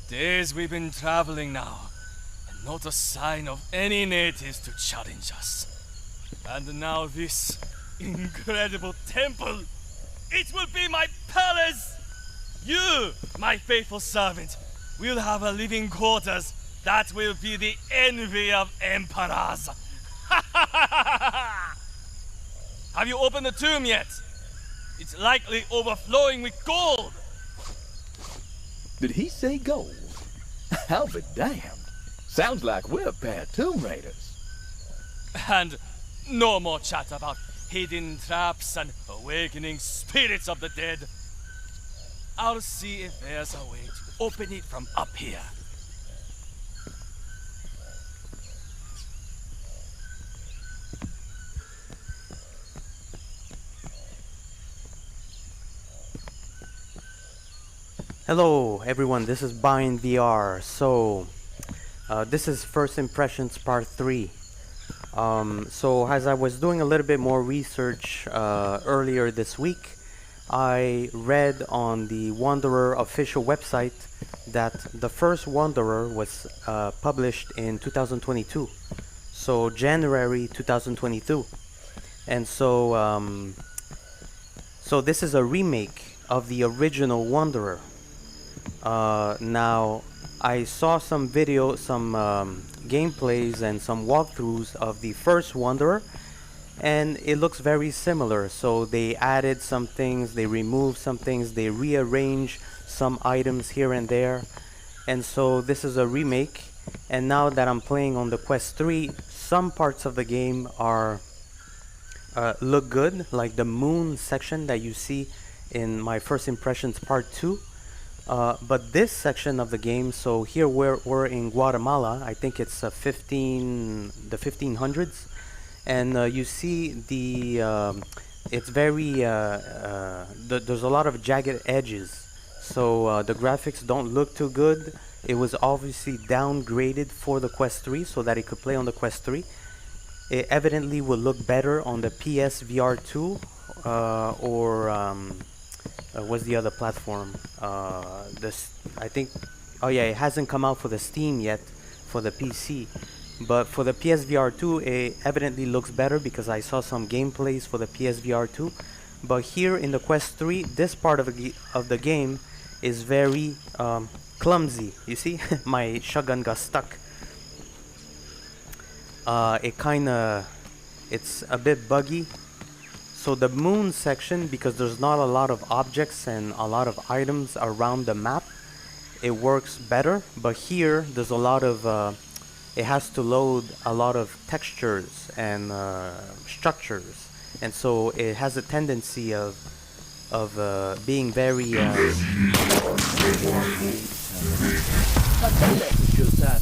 Days we've been traveling now, and not a sign of any natives to challenge us. And now this incredible temple, it will be my palace! You, my faithful servant, will have a living quarters that will be the envy of emperors. Have you opened the tomb yet? It's likely overflowing with gold. Did he say gold? I'll be damned. Sounds like we're a pair of tomb raiders. And no more chat about hidden traps and awakening spirits of the dead. I'll see if there's a way to open it from up here. Hello everyone, this is Bind VR. So this is First Impressions Part 3. So as I was doing a little bit more research earlier this week, I read on the Wanderer official website that the first Wanderer was published in 2022, so January 2022. And so so this is a remake of the original Wanderer. Now I saw some video, some gameplays and some walkthroughs of the first Wanderer, and it looks very similar. So they added some things, they removed some things, they rearranged some items here and there, and so this is a remake. And now that I'm playing on the Quest 3, some parts of the game are look good, like the moon section that you see in my First Impressions Part 2. But this section of the game, so here we're in Guatemala. I think it's the 1500s, and you see the it's very there's a lot of jagged edges, so the graphics don't look too good. It was obviously downgraded for the Quest 3 so that it could play on the Quest 3. It evidently will look better on the PS VR 2 or what's the other platform? I think, oh yeah, it hasn't come out for the Steam yet for the PC, but for the PSVR 2 it evidently looks better because I saw some gameplays for the PSVR 2. But here in the Quest 3, this part of the game is very clumsy. You see, my shotgun got stuck. It's a bit buggy. So the moon section, because there's not a lot of objects and a lot of items around the map, it works better. But here there's a lot of it has to load a lot of textures and structures, and so it has a tendency of being very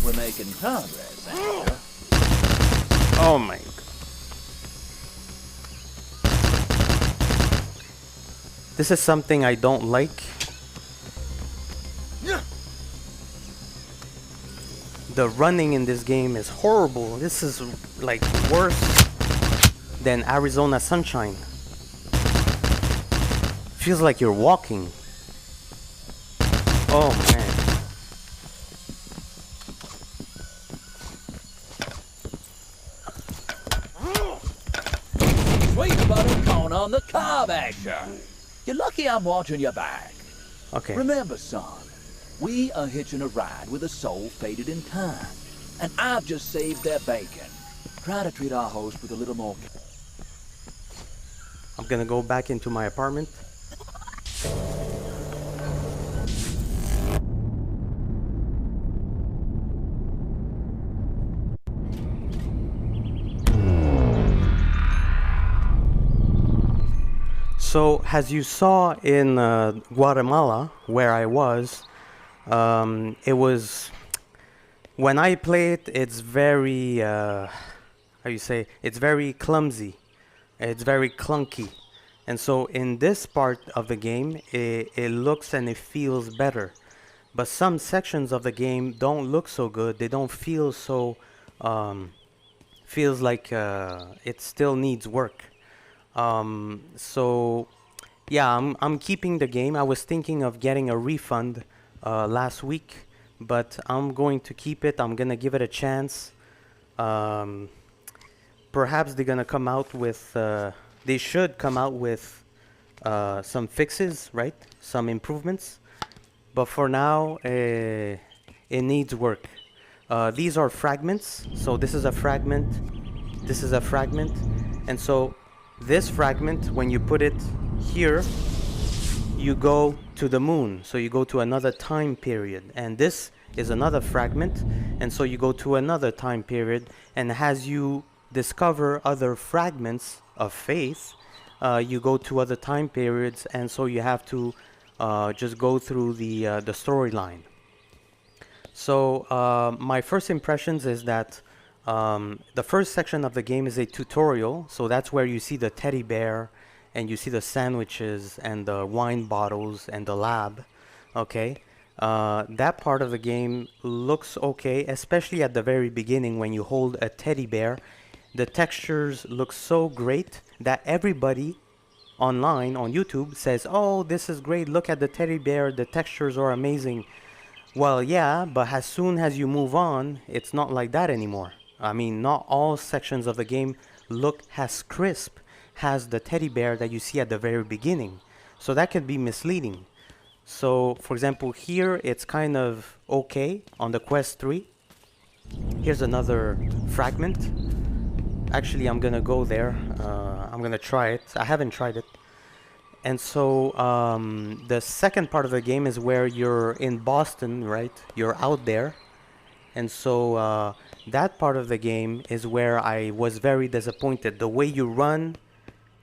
We're making progress. oh my god. This is something I don't like. The running in this game is horrible. This is like worse than Arizona Sunshine. Feels like you're walking. Oh man. Sweet butter corn on the car basher. You're lucky I'm watching your back. Okay. Remember, son, we are hitching a ride with a soul fated in time, and I've just saved their bacon. Try to treat our host with a little more. I'm gonna go back into my apartment. So, as you saw in Guatemala, where I was, it was, when I play it, it's very, how you say, it's very clumsy, it's very clunky. And so in this part of the game, it looks and it feels better. But some sections of the game don't look so good, they don't feel so, feels like it still needs work. So yeah, I'm keeping the game. I was thinking of getting a refund last week, but I'm going to keep it. I'm gonna give it a chance. Perhaps they're gonna come out with they should come out with some fixes, right? Some improvements, but for now it needs work. These are fragments, so this is a fragment, this is a fragment, and so this fragment, when you put it here, you go to the moon, so you go to another time period, and this is another fragment, and so you go to another time period, and as you discover other fragments of faith, you go to other time periods, and so you have to just go through the storyline. So my first impressions is that the first section of the game is a tutorial, so that's where you see the teddy bear and you see the sandwiches and the wine bottles and the lab. Okay, that part of the game looks okay, especially at the very beginning when you hold a teddy bear. The textures look so great that everybody online on YouTube says, oh, this is great, look at the teddy bear, the textures are amazing. Well, yeah, but as soon as you move on, it's not like that anymore. I mean, not all sections of the game look as crisp as the teddy bear that you see at the very beginning. So that could be misleading. So, for example, here it's kind of okay on the Quest 3. Here's another fragment. Actually, I'm gonna go there. I'm gonna try it. I haven't tried it. And so the second part of the game is where you're in Boston, right? You're out there. And so that part of the game is where I was very disappointed. The way you run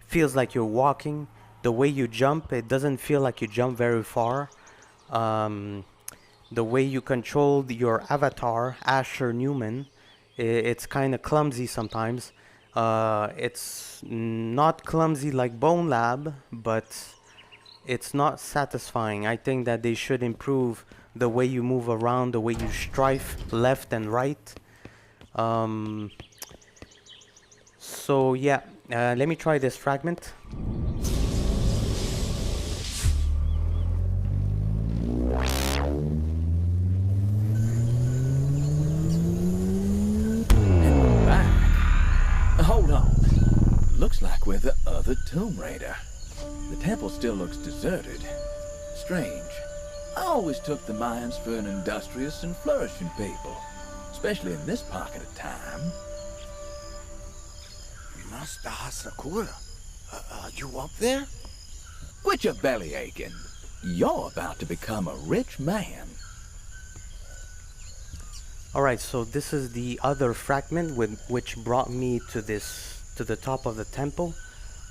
feels like you're walking. The way you jump, it doesn't feel like you jump very far. The way you controlled your avatar, Asher Newman, it's kind of clumsy sometimes. It's not clumsy like BONELAB, but it's not satisfying. I think that they should improve the way you move around, the way you strafe left and right. So yeah, let me try this fragment. Hold on. Looks like we're the other Tomb Raider. The temple still looks deserted. Strange. I always took the Mayans for an industrious and flourishing people, especially in this pocket of time. Master Hasakura, are you up there? Quit your belly aching. You're about to become a rich man. Alright, so this is the other fragment which brought me to the top of the temple.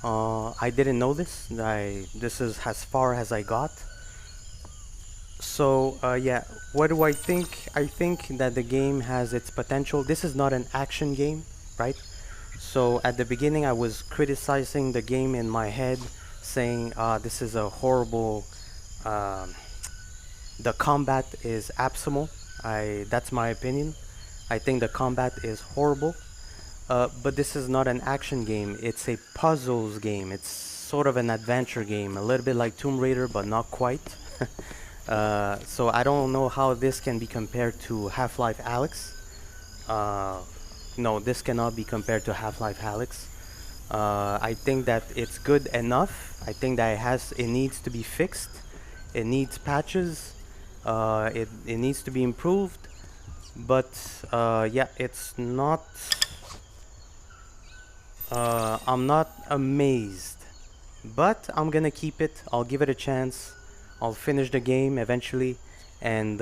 I didn't know this. This is as far as I got. So yeah, what do I think? I think that the game has its potential. This is not an action game, right? So at the beginning I was criticizing the game in my head, saying this is a horrible, the combat is abysmal. That's my opinion. I think the combat is horrible. But this is not an action game. It's a puzzles game. It's sort of an adventure game, a little bit like Tomb Raider, but not quite. So I don't know how this can be compared to Half-Life Alyx. No, this cannot be compared to Half-Life Alyx. I think that it's good enough. I think that it needs to be fixed. It needs patches. It needs to be improved. But yeah, it's not. I'm not amazed, but I'm gonna keep it. I'll give it a chance. I'll finish the game eventually, and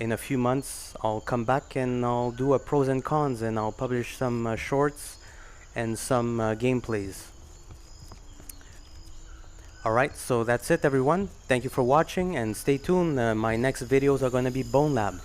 in a few months I'll come back and I'll do a pros and cons, and I'll publish some shorts and some gameplays. Alright, so that's it everyone. Thank you for watching and stay tuned. My next videos are gonna be BONELAB.